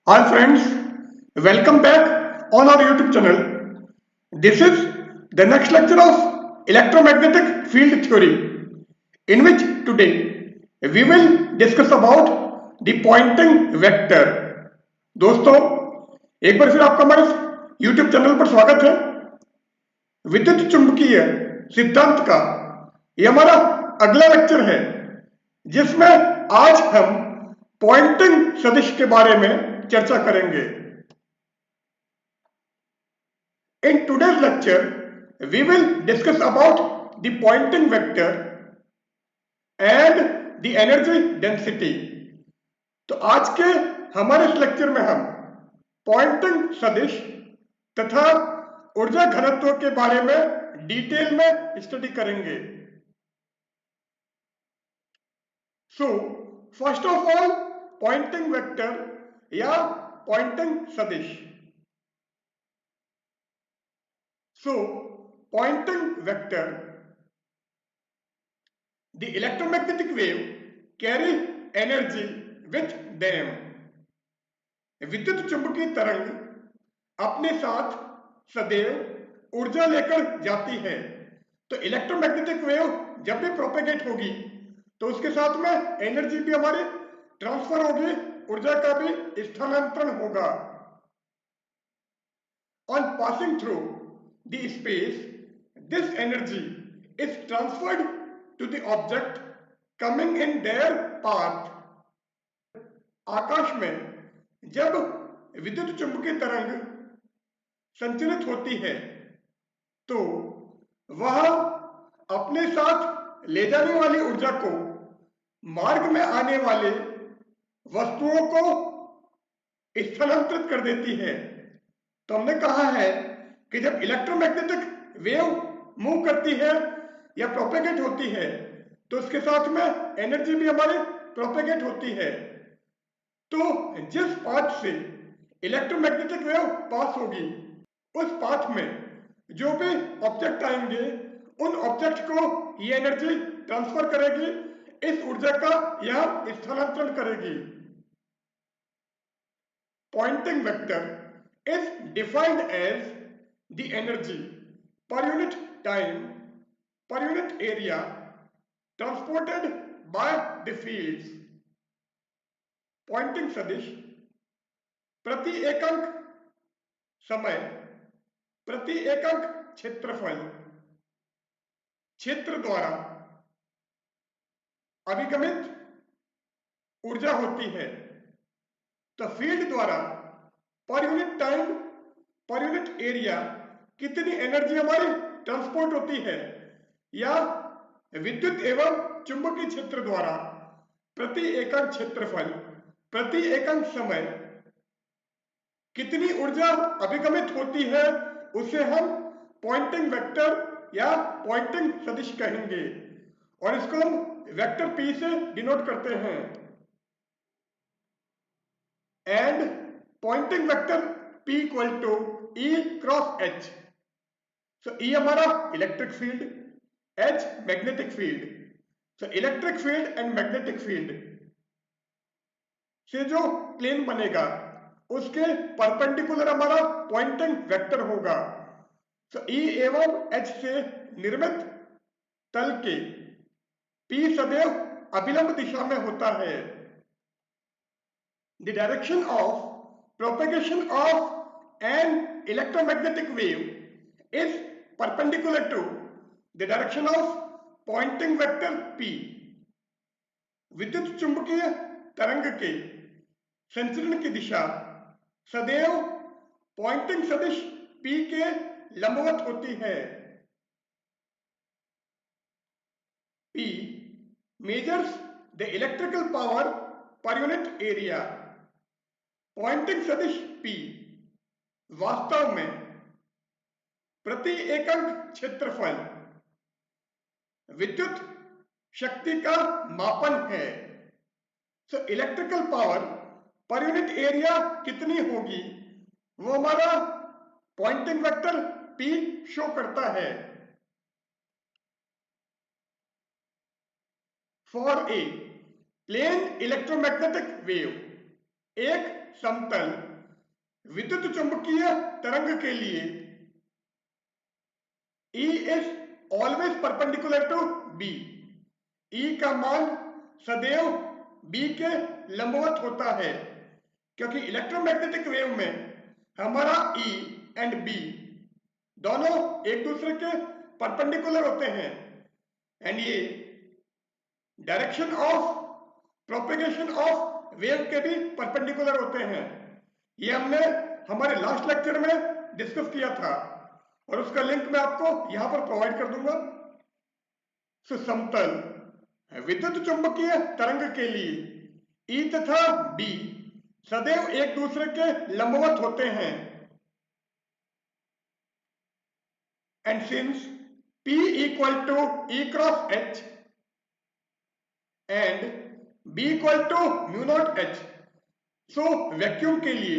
Hi friends, welcome back on our YouTube channel. This is the next lecture of electromagnetic field theory, in which today we will discuss about the Poynting vector. दोस्तों, एक बार फिर आपका हमारे YouTube channel पर स्वागत है। विद्युत चुंबकीय सिद्धांत का यह हमारा अगला लेक्चर है, जिसमें आज हम पॉइंटिंग सदिश के बारे में चर्चा करेंगे। In today's lecture, we will discuss about the Poynting vector and the energy density. तो आज के हमारे इस लेक्चर में हम पॉइंटिंग सदिश तथा ऊर्जा घनत्व के बारे में डिटेल में स्टडी करेंगे। So first of all, Poynting vector या पॉइंटिंग सदिश। So, Poynting vector, the electromagnetic wave carry energy with them. विद्युत चुंबकीय तरंग अपने साथ सदैव ऊर्जा लेकर जाती है। तो इलेक्ट्रोमैग्नेटिक वेव जब भी प्रोपेगेट होगी तो उसके साथ में एनर्जी भी हमारी ट्रांसफर होगी, ऊर्जा का भी स्थानांतरण होगा। On passing through the space, this energy is transferred to the object coming in their path. आकाश में जब विद्युत चुंबकीय तरंग संचरित होती है तो वह अपने साथ ले जाने वाली ऊर्जा को मार्ग में आने वाले वस्तुओं को स्थानांतरित कर देती है। तो हमने कहा है कि जब इलेक्ट्रोमैग्नेटिक वेव मूव करती है या प्रोपेगेट होती है तो उसके साथ में एनर्जी भी हमारी प्रोपेगेट होती है। तो जिस पाथ से इलेक्ट्रोमैग्नेटिक वेव पास होगी उस पाथ में जो भी ऑब्जेक्ट आएंगे उन ऑब्जेक्ट को ये एनर्जी ट्रांसफर करेगी, इस ऊर्जा का यह स्थानांतरण करेगी। Poynting vector is defined as the energy per unit time per unit area transported by the fields. Poynting सदिश प्रति एकक समय प्रति एकक क्षेत्रफल क्षेत्र द्वारा अभिगमित ऊर्जा होती है। तो फील्ड द्वारा पर यूनिट टाइम पर यूनिट एरिया कितनी एनर्जी हमारी ट्रांसपोर्ट होती है, या विद्युत एवं चुंबकीय क्षेत्र द्वारा प्रति एकक क्षेत्रफल प्रति एकक समय कितनी ऊर्जा अभिगमित होती है, उसे हम पॉइंटिंग वेक्टर या पॉइंटिंग सदिश कहेंगे और इसको हम वेक्टर P से डिनोट करते हैं। And Poynting vector P equal to E cross H। So E हमारा electric field, H magnetic field. So electric field and magnetic field से जो प्लेन बनेगा उसके परपेंडिकुलर हमारा पॉइंटिंग वेक्टर होगा। सो E एवं H से निर्मित तल के P सदैव अभिलंब दिशा में होता है। The direction of propagation of an electromagnetic wave is perpendicular to the direction of pointing vector P. विद्युत चुंबकीय तरंग के संचरण की दिशा सदैव पॉइंटिंग सदिश P के लंबवत होती है। P measures the electrical power per unit area. Poynting सदिश P वास्तव में प्रति एकक क्षेत्रफल विद्युत शक्ति का मापन है। सो इलेक्ट्रिकल पावर पर यूनिट एरिया कितनी होगी वो हमारा पॉइंटिंग वेक्टर P शो करता है। For a plane electromagnetic wave, एक समतल विद्युत चुंबकीय तरंग के लिए E is always perpendicular to B. E का मान सदैव B के लंबवत होता है, क्योंकि इलेक्ट्रोमैग्नेटिक वेव में हमारा E एंड B दोनों एक दूसरे के परपेंडिकुलर होते हैं एंड ये direction of propagation of wave के भी परपेंडिकुलर होते हैं। ये हमने हमारे लास्ट लेक्चर में डिस्कस किया था और उसका लिंक मैं आपको यहां पर प्रोवाइड कर दूंगा। समतल विद्युत चुंबकीय तरंग के लिए E तथा B सदैव एक दूसरे के लंबवत होते हैं and since P equal to E cross H and B equal to mu naught H, so vacuum के लिए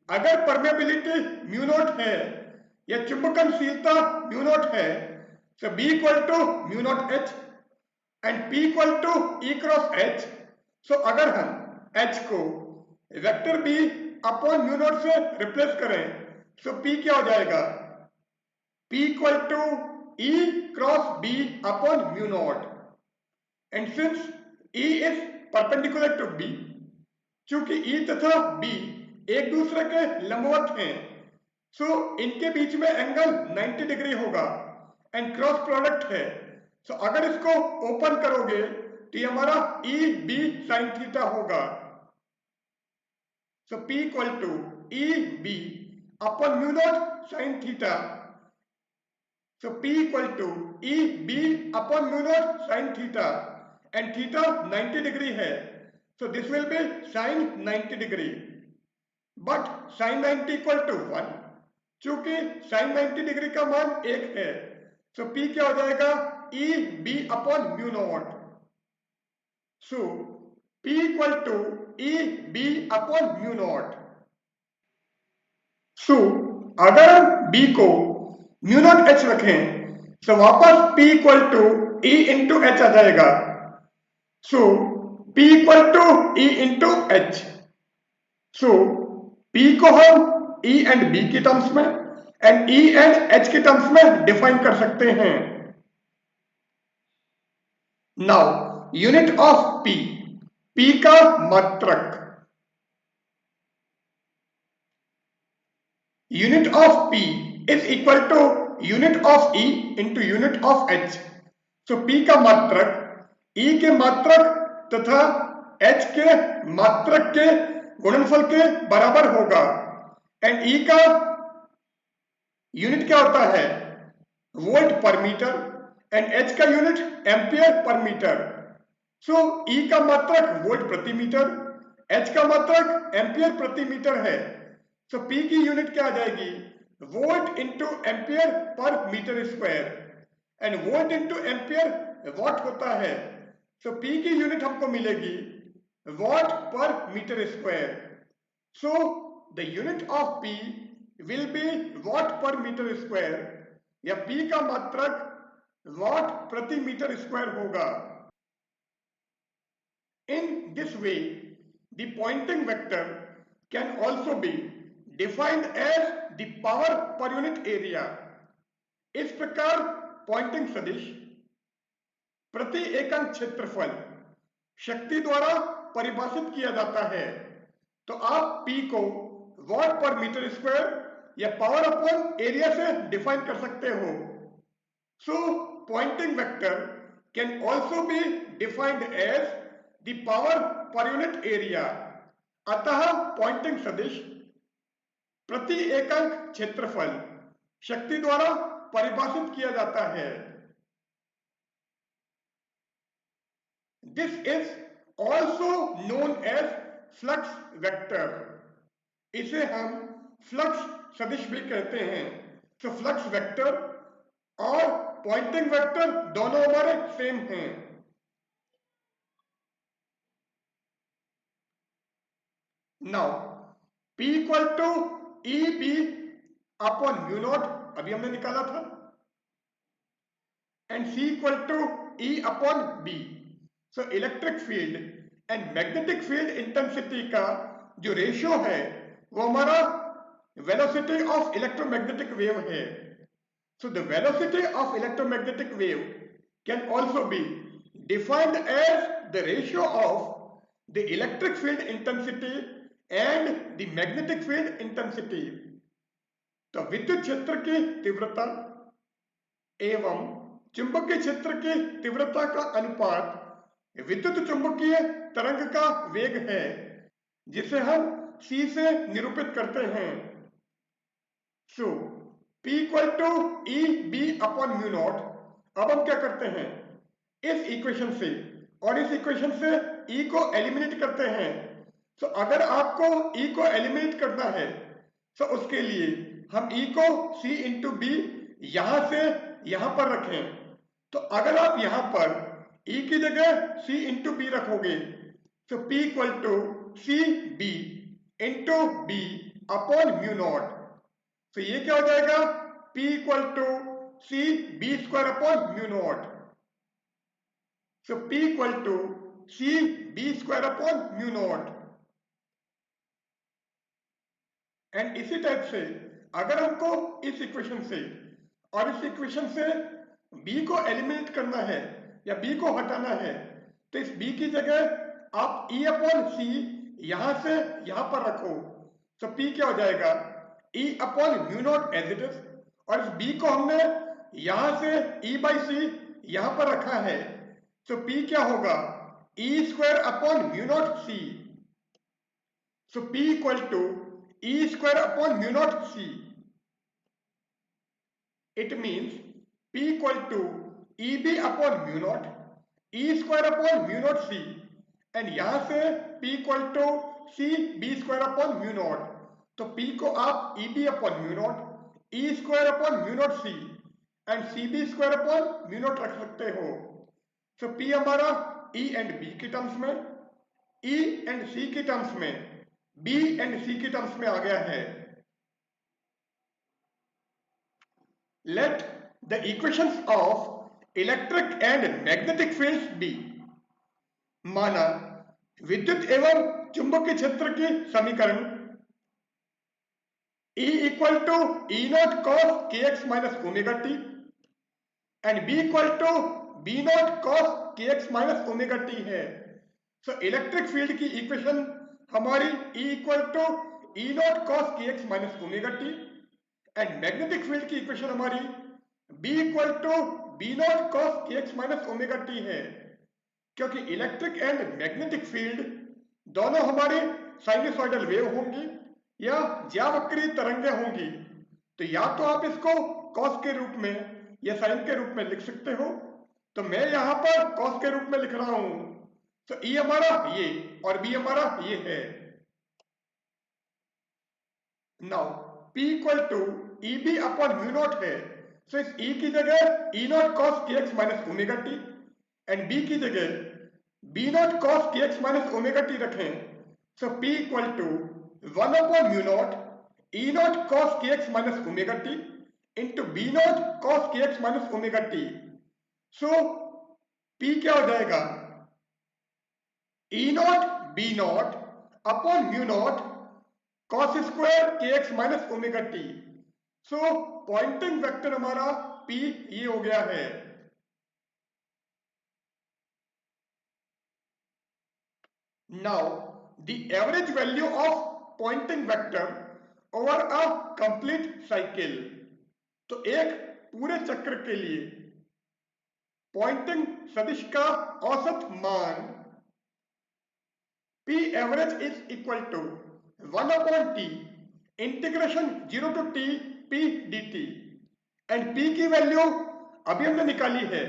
अगर परमेबिलिटी म्यू नॉट है या चुंबकनशीलता म्यू नॉट है, so B equal to mu naught H and P equal to E cross H। So अगर हम H को vector B upon mu naught से रिप्लेस करें, सो P क्या हो जाएगा? P equal to E cross B upon mu naught and since E is perpendicular to B, चूंकि E तथा B एक दूसरे के लंबवत हैं, सो इनके बीच में एंगल 90 डिग्री होगा एंड क्रॉस प्रोडक्ट है। सो अगर इसको ओपन करोगे तो ये हमारा E B sin थीटा होगा। So P equal to E B upon mu naught sin theta. So P equal to E B upon mu naught sin theta and theta 90 degree है, so this will be sin 90 degree, but sin 90 equal to 1, चूंकि sin 90 degree का मान 1 है, so P क्या हो जाएगा? E B upon mu naught. so P equal to E B upon mu naught. so अगर हम B को म्यू नॉट H रखें, so वापस P equal to E into H आ जाएगा। so P equal to E into H। So P को हम E and B की टर्म्स में एंड E एंड H की टर्म्स में डिफाइन कर सकते हैं। Now unit of P, P का मात्रक, unit of P is equal to unit of E into unit of H। So P का मात्रक E के मात्रक तथा H के मात्रक के गुणनफल के बराबर होगा एंड E का यूनिट क्या होता है? वोल्ट पर मीटर एंड H का यूनिट एम्पियर पर मीटर। सो E का मात्रक वोल्ट प्रति मीटर, H का मात्रक एम्पियर प्रति मीटर है, सो P की यूनिट क्या आ जाएगी? Volt into ampere per metre square and volt into ampere watt होता है, सो P की यूनिट हमको मिलेगी वॉट पर metre square. So the unit of P will be watt पर मीटर स्क्वायर या P का मात्रक वॉट प्रति मीटर स्क्वायर होगा। In this way the Poynting vector can also be defined as the power पर यूनिट एरिया। इस प्रकार Poynting सदिश प्रति एकक क्षेत्रफल शक्ति द्वारा परिभाषित किया जाता है। तो आप P को वॉट पर मीटर स्क्वायर या पावर अपॉन एरिया से डिफाइन कर सकते हो। So Poynting vector can also be defined as the power पर यूनिट एरिया। अतः पॉइंटिंग सदिश प्रति एकक क्षेत्रफल शक्ति द्वारा परिभाषित किया जाता है। This is also known as flux vector. इसे हम फ्लक्स सदिश भी कहते हैं। तो फ्लक्स वेक्टर और पॉइंटिंग वेक्टर दोनों हमारे सेम हैं। Now P equal to E B upon mu naught अभी हमने निकाला था and C equal to E upon B। So electric field and magnetic field intensity का जो रेशियो है वो हमारा वेलोसिटी ऑफ इलेक्ट्रोमैग्नेटिक वेव है। So the velocity of electromagnetic wave can also be defined as the ratio of the electric field intensity and the magnetic field intensity। तो विद्युत क्षेत्र की तीव्रता एवं चुंबकीय क्षेत्र की तीव्रता का अनुपात विद्युत चुंबकीय तरंग का वेग है, जिसे हम c से निरूपित करते हैं। So P equal to E B upon mu naught. अब हम क्या करते हैं, इस इक्वेशन से और इस इक्वेशन से E को एलिमिनेट करते हैं। तो अगर आपको E को एलिमिनेट करना है तो उसके लिए हम E को C इंटू बी यहां से यहां पर रखें। तो अगर आप यहां पर E की जगह C इंटू बी रखोगे तो P equal to C B into B upon mu naught. तो ये क्या हो जाएगा, P equal to C B square upon mu naught. So P equal to C B square upon mu naught। And इसी type से अगर हमको इस इक्वेशन से और इस इक्वेशन से B को एलिमिनेट करना है या B को हटाना है तो इस B की जगह आप E अपॉन C यहां से यहां पर रखो। तो P क्या हो जाएगा, E upon mu naught as it is, और इस B को हमने यहां से E बाई C यहां पर रखा है। तो P क्या होगा, E square upon mu naught C। So P equal to E square upon mu naught C। It means P equal to EB upon mu naught E square upon mu naught C। And यहां से P equal to C B square upon mu naught. तो P को आप EB upon mu naught E square upon mu naught C and CB square upon mu naught रख सकते हो। तो P हमारा E एंड B की टर्म्स में, E एंड C की टर्म्स में, B एंड C की टर्म्स में आ गया है। Let the equations of electric and magnetic fields be. माना विद्युत एवं चुंबकीय क्षेत्र की समीकरण E equal to E naught cos k x minus omega t and B equal to B naught cos k x minus omega t है। So electric field की equation हमारी E equal to E naught cos k x minus omega t and magnetic field की equation हमारी B equal to B naught cos k x minus omega t है। क्योंकि electric and magnetic field दोनों हमारे sinusoidal wave होंगी या ज्यावक्रीय तरंगें होंगी। तो या तो आप इसको कॉस के रूप में या साइन के रूप में लिख सकते हो। तो मैं यहां पर कॉस के रूप में लिख रहा हूं। तो E हमारा ये और B हमारा ये है। Now P equal to E B upon mu naught है। सो इस E की जगह E naught cos k x minus omega t and B की जगह B naught cos k x minus omega t रखें। So P equal to 1 upon mu naught E naught cos k x minus omega t into B naught cos k x minus omega t. So P क्या हो जाएगा, ई naught B naught upon mu naught cos square के x minus omega t. So Poynting vector हमारा P ये हो गया है। Now the average value of Poynting vector over a complete cycle. तो एक पूरे चक्र के लिए पॉइंटिंग सदिश का औसत मान P average is equal to 1 upon T integration 0 to t P dt and P की वैल्यू अभी हमने निकाली है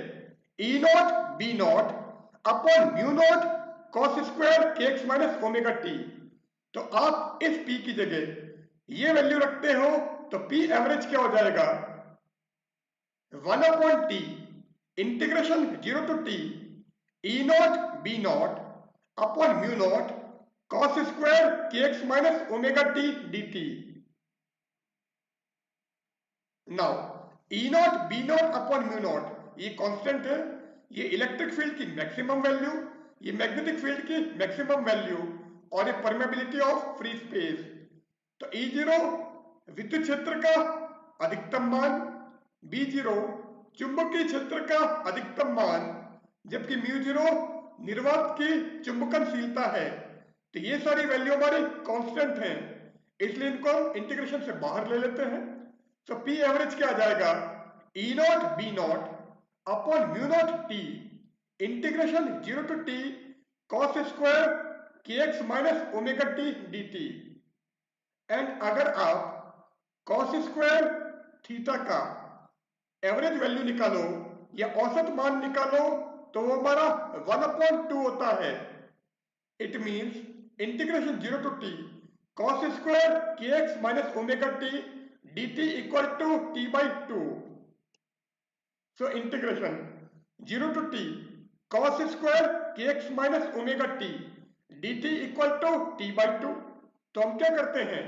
E naught B naught upon mu naught cos square के एक्स माइनस ओमेगा टी। तो आप इस P की जगह ये वैल्यू रखते हो तो P एवरेज क्या हो जाएगा, 1 upon T integration 0 to T E naught B naught upon mu naught cos square के x minus omega t dt। Now E naught B naught upon mu naught ये कांस्टेंट है, ये इलेक्ट्रिक फील्ड की maximum value, ये magnetic field की maximum value और a permeability of free space. तो E0 विद्युत क्षेत्र का अधिकतम मान, B0 चुंबकीय क्षेत्र का अधिकतम मान, जबकि μ0 निर्वात की चुंबकनशीलता है। तो ये सारी वैल्यू हमारी कांस्टेंट हैं, इसलिए इनको हम इंटीग्रेशन से बाहर ले लेते हैं। तो P एवरेज क्या आ जाएगा, E0 B0 upon μ0 T integration 0 to T cos square kx minus omega t dt। And अगर आप cos स्क्वायर थीटा का एवरेज वैल्यू निकालो या औसत मान निकालो तो वो हमारा 1/2 होता है। It means integration 0 to T cos square kx minus omega t dt equal to T/2। So integration 0 to T cos square kx minus omega t dt equal to T/2। तो हम क्या करते हैं,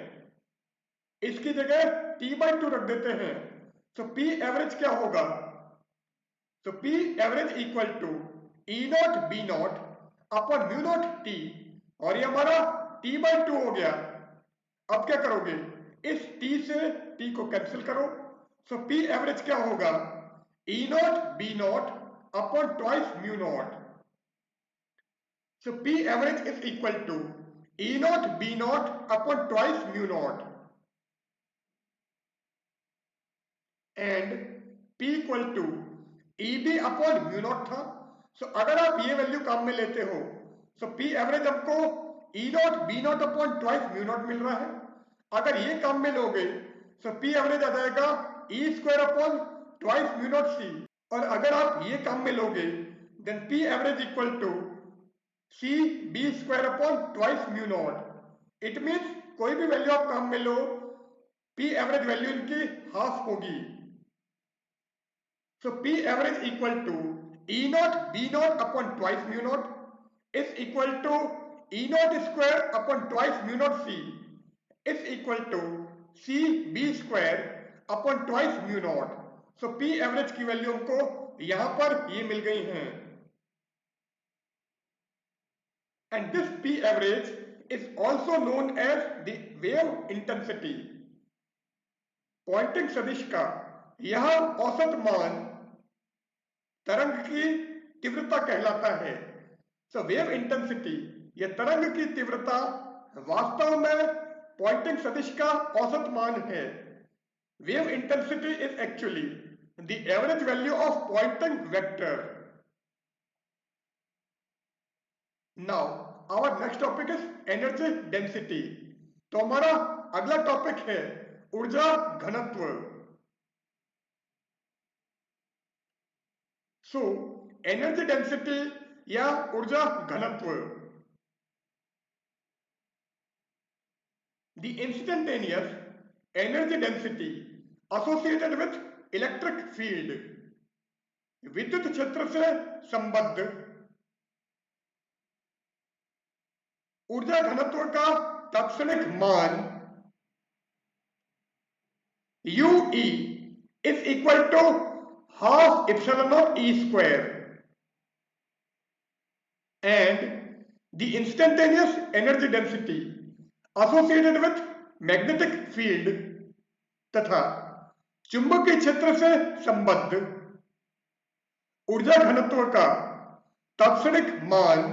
इसकी जगह T/2 रख देते हैं। तो P एवरेज क्या होगा, तो P average equal to E0 B0 upon μ0 T, और ये हमारा T/2 हो गया। अब क्या करोगे, इस T से T को कैंसिल करो। सो P एवरेज क्या होगा, E0 B0 upon twice μ0। So P average is equal to E0 B0 upon twice μ0 and P equal to EB upon μ0 था। सो अगर आप ये वैल्यू काम में लेते हो, सो P एवरेज हमको E0 B0 अपॉन ट्वाइस μ0 मिल रहा है। अगर ये काम में लोगे सो P एवरेज आ जाएगा E square upon twice μ0 C, और अगर आप ये काम में लोगे then P average equal to C B square upon twice μ0। It means कोई भी वैल्यू आप काम में लो, P एवरेज वैल्यू इनकी हाफ होगी। So P average equal to E0 B0 upon twice μ0 is equal to E0 square upon twice μ0 C is equal to C B square upon twice μ0। So P average की value हमको यहां पर ये मिल गई हैं। And this P average is also known as the wave intensity। Poynting सदिश का यह औसत मान तरंग की तीव्रता कहलाता है। सो वेव इंटेंसिटी, यह तरंग की तीव्रता वास्तव में पॉइंटिंग सदिश का औसत मान है। Wave intensity is actually the average value of Poynting vector. Now our next topic is energy density. तो हमारा अगला टॉपिक है ऊर्जा घनत्व। सो एनर्जी डेंसिटी या ऊर्जा घनत्व, the instantaneous energy density associated with electric field, विद्युत क्षेत्र से संबद्ध ऊर्जा घनत्व का तात्क्षणिक मान UE is equal to half epsilon naught E square, and the instantaneous energy density associated with magnetic field तथा चुंबकीय क्षेत्र से संबद्ध ऊर्जा घनत्व का तात्क्षणिक मान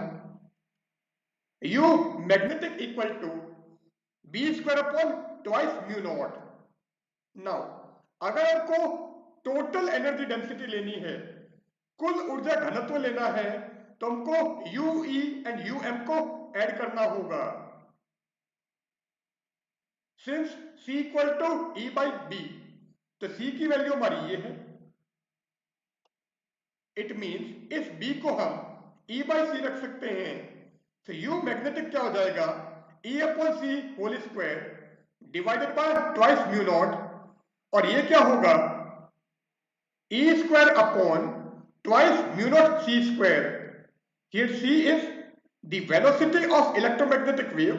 U magnetic equal to B square upon twice μ0। Now अगर आपको टोटल एनर्जी डेंसिटी लेनी है, कुल ऊर्जा घनत्व लेना है, तो हमको UE एंड UM को ऐड करना होगा। Since C equal to E/B, तो C की वैल्यू हमारी ये है। इट मीन्स इस B को हम E/C रख सकते हैं। तो U मैग्नेटिक क्या हो जाएगा, E/C whole square divided by twice μ0, और ये क्या होगा E square upon twice μ0 C square। Here C is the velocity of electromagnetic wave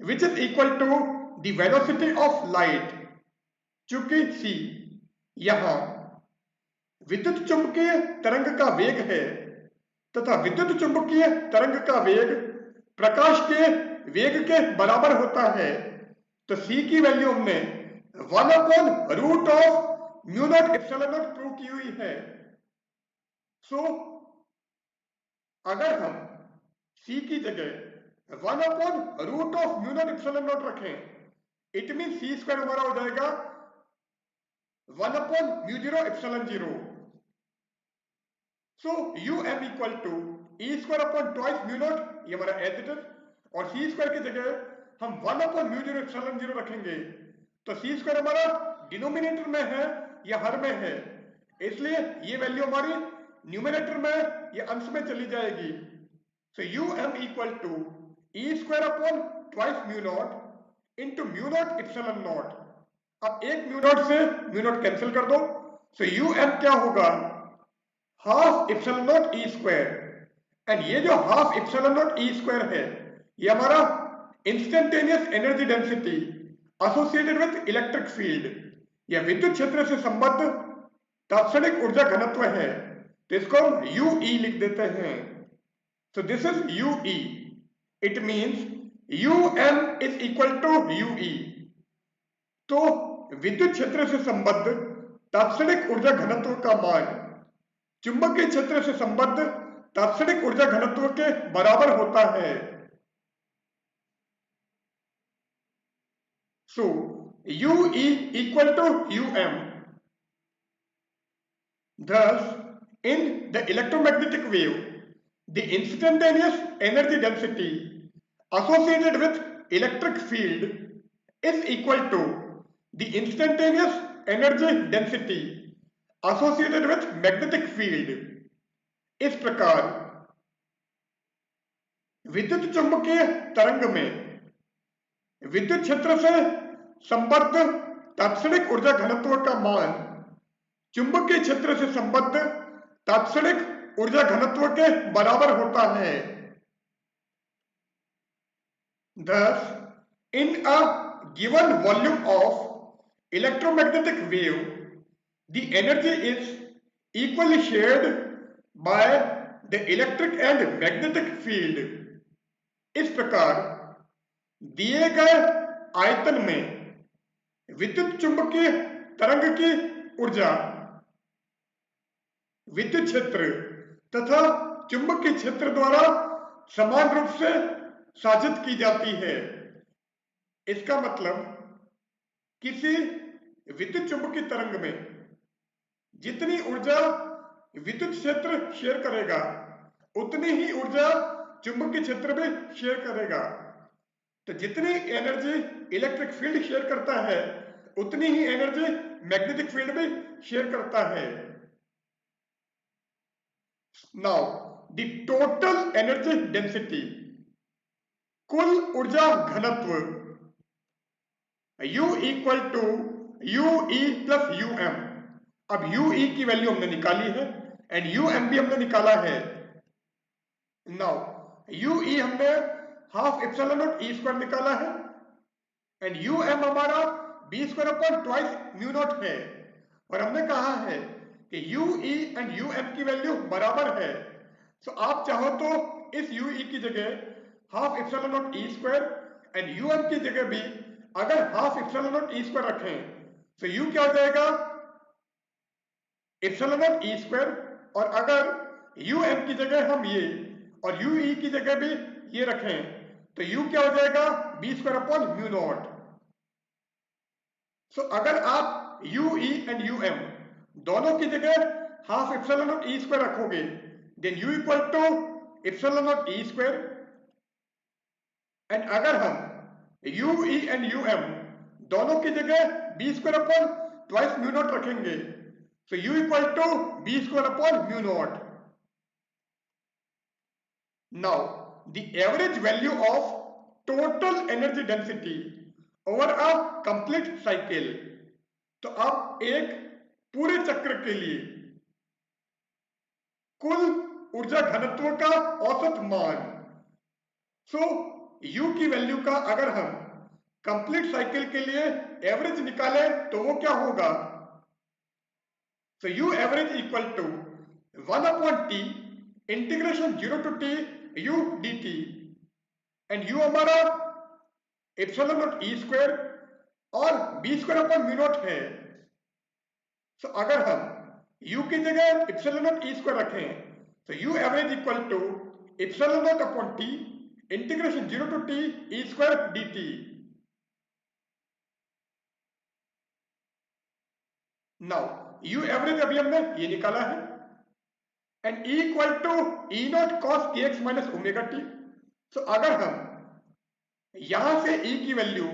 which is equal to the velocity of light। चूंकि C यहां विद्युत चुंबकीय तरंग का वेग है तथा विद्युत चुंबकीय तरंग का वेग प्रकाश के वेग के बराबर होता है, तो c की वैल्यू हमने 1/√μ0 प्रूव की हुई है। सो अगर हम c की जगह 1/√μ0 रखें, इट मीन c स्क्वायर हमारा हो जाएगा 1/μ0 so um equal to e square upon twice mu naught, ये हमारा एज इट इज, और c स्क्वायर की जगह हम 1/μ0 रखेंगे, तो c स्क्वायर हमारा डिनोमिनेटर में है या हर में है, इसलिए ये वैल्यू हमारी न्यूमिनेटर में या अंश में चली जाएगी। So um equal to e square upon twice mu naught into mu naught epsilon naught. अब एक म्यू नॉट से म्यू नॉट कैंसिल कर दो, सो um क्या होगा, half epsilon naught e square, and ये जो half epsilon naught e square है, ये हमारा instantaneous energy density associated with electric field या विद्युत क्षेत्र से संबद्ध तात्क्षणिक ऊर्जा घनत्व है, तो इसको हम ue लिख देते हैं। So this is ue, it means um is equal to ue। तो विद्युत क्षेत्र से संबद्ध तात्क्षणिक ऊर्जा घनत्व का मान चुंबकीय क्षेत्र से संबद्ध तात्क्षणिक ऊर्जा घनत्व के बराबर होता है। So ue equal to um। Thus, in the electromagnetic wave, the instantaneous energy density associated with electric field is equal to the instantaneous energy density associated with magnetic field। इस प्रकार विद्युत चुंबकीय तरंग में विद्युत क्षेत्र से संबद्ध तात्क्षणिक ऊर्जा घनत्व का मान चुंबकीय क्षेत्र से संबद्ध तात्क्षणिक ऊर्जा घनत्व के बराबर होता है। Thus, in a given volume of electromagnetic wave, the energy is equally shared by the electric and magnetic field। इस प्रकार दिए गए आयतन में विद्युत चुंबकीय तरंग की ऊर्जा विद्युत क्षेत्र तथा चुंबकीय क्षेत्र द्वारा समान रूप से साझित की जाती है। इसका मतलब किसी विद्युत चुंबकीय तरंग में जितनी ऊर्जा विद्युत क्षेत्र शेयर करेगा, उतनी ही ऊर्जा चुंबकीय क्षेत्र भी शेयर करेगा। तो जितनी एनर्जी इलेक्ट्रिक फील्ड शेयर करता है, उतनी ही एनर्जी मैग्नेटिक फील्ड भी शेयर करता है। Now the total energy density, कुल ऊर्जा घनत्व, U equal to ue plus um। अब ue की वैल्यू हमने निकाली है एंड um भी हमने निकाला है। नाउ ue हमने half epsilon naught e square निकाला है एंड um हमारा b square upon twice mu naught है, और हमने कहा है कि ue एंड um की वैल्यू बराबर है। सो आप चाहो तो इस ue की जगह half epsilon naught e square and um की जगह भी अगर half epsilon naught e square रखें, तो u क्या हो जाएगा, इप्सिलॉन नॉट e स्क्वायर, और अगर um की जगह हम ये और ue की जगह भी ये रखें, तो u क्या हो जाएगा, b square upon mu naught. So अगर आप ue एंड um दोनों की जगह half epsilon naught e square रखोगे, then u equal to epsilon naught e square, and अगर हम ue एंड um दोनों की जगह b square upon twice mu naught रखेंगे, so u equal to b square upon mu naught. Now the average value of total energy density over a complete cycle, तो अब एक पूरे चक्र के लिए कुल ऊर्जा घनत्व का औसत मान, सो u की वैल्यू का अगर हम कंप्लीट साइकिल के लिए एवरेज निकालें तो वो क्या होगा, so u average equal to 1/t integration 0 to t u dt। And u हमारा एप्सिलॉन नॉट ई स्क्वायर और B square upon mu naught है। सो अगर हम u की जगह एप्सिलॉन नॉट ई स्क्वायर रखें तो u average equal to epsilon naught upon t integration 0 to t E square dt। Now u average अभी हमने ये निकाला है and e equal to E naught cos kx minus omega t. So अगर हम यहां से e की वैल्यू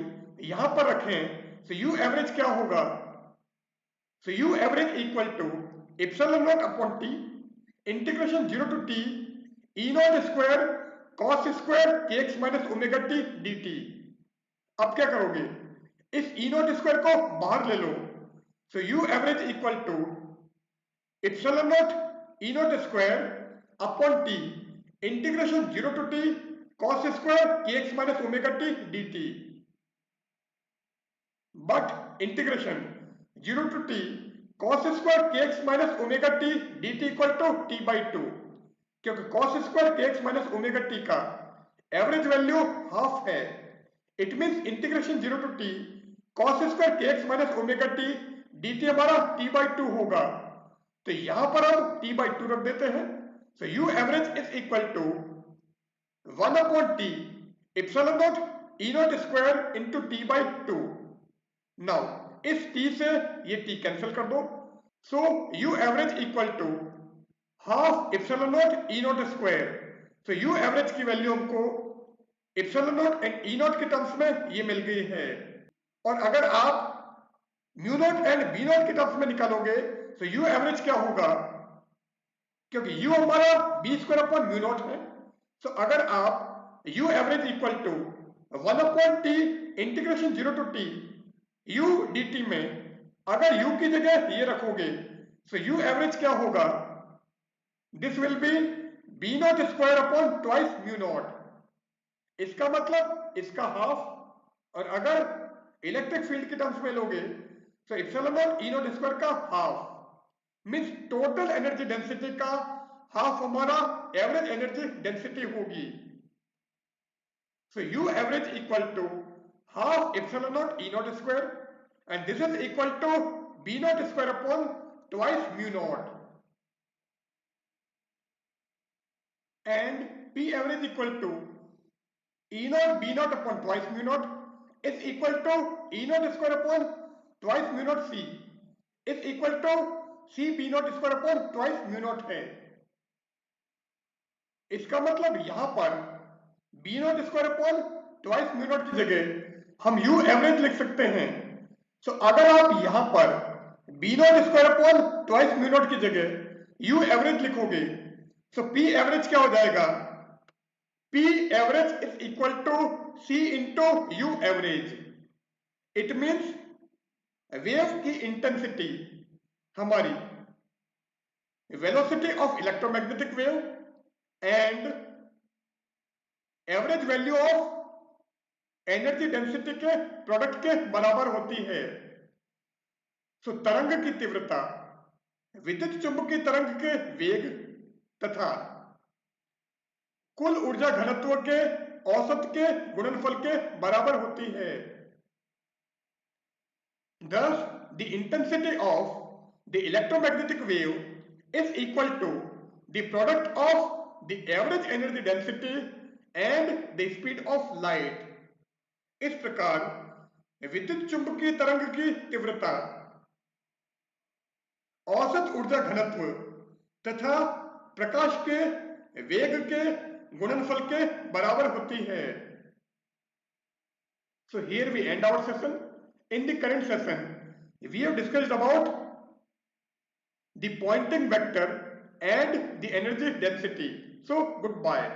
यहां पर रखें तो u एवरेज क्या होगा? So u average equal to epsilon naught upon t integration 0 to t e naught square cos square kx minus omega t dt। अब क्या करोगे? इस e naught square को बाहर ले लो। So u average equal to epsilon naught e naught square upon t integration 0 to t cos square kx minus omega t dt। But integration 0 to t cos square kx minus omega t dt equal to t by 2, क्योंकि cos square kx minus omega t का average value half है। It means integration 0 to t cos square kx minus omega t dt हमारा t by 2 होगा। तो यहां पर हम t by 2 रख देते हैं। So u average is equal to 1 upon t epsilon naught e naught square into t by 2। Now इस t से ये t कैंसिल कर दो। So u average equal to half epsilon naught e naught square. So u average की value हमको epsilon naught and e naught के terms में ये मिल गई है। और अगर आप mu naught and B naught के टर्म्स में निकालोगे तो u एवरेज क्या होगा? क्योंकि u हमारा B square upon mu naught है। सो अगर आप u average equal to 1 upon t integration 0 to t u dt में अगर u की जगह ये रखोगे तो u एवरेज क्या होगा? This will be B naught square upon twice mu naught. इसका मतलब इसका हाफ। और अगर इलेक्ट्रिक फील्ड के टर्म्स में लोगे तो epsilon naught E naught square का half means total energy density का हाफ हमारा एवरेज एनर्जी डेंसिटी होगी। So u average equal to half epsilon naught e naught square and this is equal to b naught square upon twice mu naught and p average equal to e naught b naught upon twice mu naught is equal to e naught square upon twice mu naught c is equal to c b naught square upon twice mu naught है। इसका मतलब यहां पर b naught square upon twice mu naught की जगह हम u average लिख सकते हैं। सो अगर आप यहां पर B naught square upon twice mu naught की जगह u एवरेज लिखोगे सो p एवरेज क्या हो जाएगा? p average is equal to c into u average. It means wave की इंटेंसिटी हमारी velocity of electromagnetic wave and average value of energy density के product के बराबर होती है। सो तरंग की तीव्रता विद्युत चुंबकीय तरंग के वेग तथा कुल ऊर्जा घनत्व के औसत के गुणनफल के बराबर होती है। Thus, the intensity of the electromagnetic wave is equal to the product of the average energy density and the speed of light। इस प्रकार विद्युत चुंबकीय तरंग की तीव्रता औसत ऊर्जा घनत्व तथा प्रकाश के वेग के गुणनफल के बराबर होती है। So here we end our session. In the current session, we have discussed about the Poynting vector and the energy density. So goodbye.